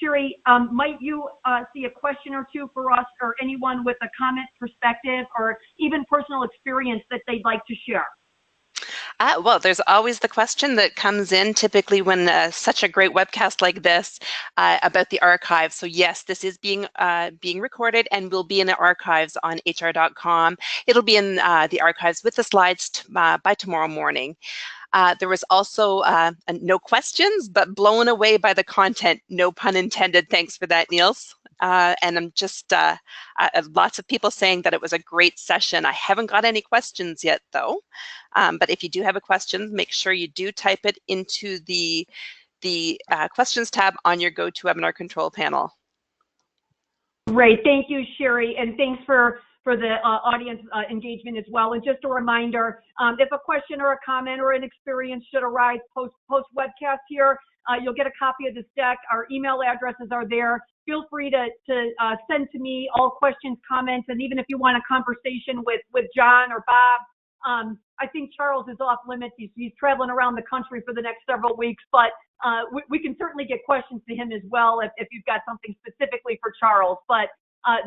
Sherry, might you see a question or two for us, or anyone with a comment, perspective, or even personal experience that they'd like to share? Well, there's always the question that comes in typically when such a great webcast like this about the archive. So yes, this is being recorded and will be in the archives on hr.com. It'll be in the archives with the slides by tomorrow morning. There was also no questions, but blown away by the content. No pun intended. Thanks for that, Niels. And I'm just lots of people saying that it was a great session. I haven't got any questions yet, though. But if you do have a question, make sure you do type it into the questions tab on your GoToWebinar control panel. Great, thank you, Sherry, and thanks for the audience engagement as well. And just a reminder, if a question or a comment or an experience should arise post-webcast here, you'll get a copy of this deck. Our email addresses are there. Feel free to send to me all questions, comments, and even if you want a conversation with John or Bob. I think Charles is off limits. He's traveling around the country for the next several weeks, but we can certainly get questions to him as well if you've got something specifically for Charles. But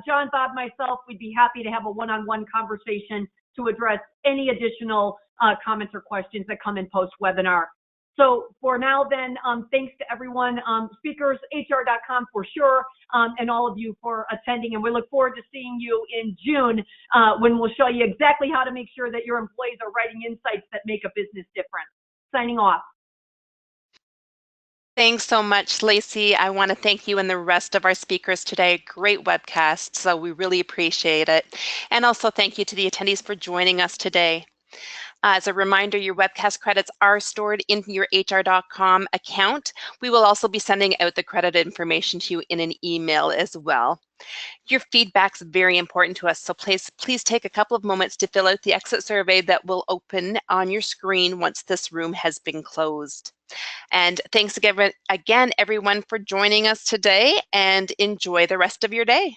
John, Bob, myself, we'd be happy to have a one-on-one conversation to address any additional comments or questions that come in post-webinar. So for now then, thanks to everyone, speakers, hr.com for sure, and all of you for attending. And we look forward to seeing you in June when we'll show you exactly how to make sure that your employees are writing insights that make a business difference. Signing off. Thanks so much, Lacey. I want to thank you and the rest of our speakers today. Great webcast, so we really appreciate it. And also thank you to the attendees for joining us today. As a reminder, your webcast credits are stored in your hr.com account. We will also be sending out the credit information to you in an email as well. Your feedback's very important to us, so please take a couple of moments to fill out the exit survey that will open on your screen once this room has been closed. And thanks again, everyone, for joining us today, and enjoy the rest of your day.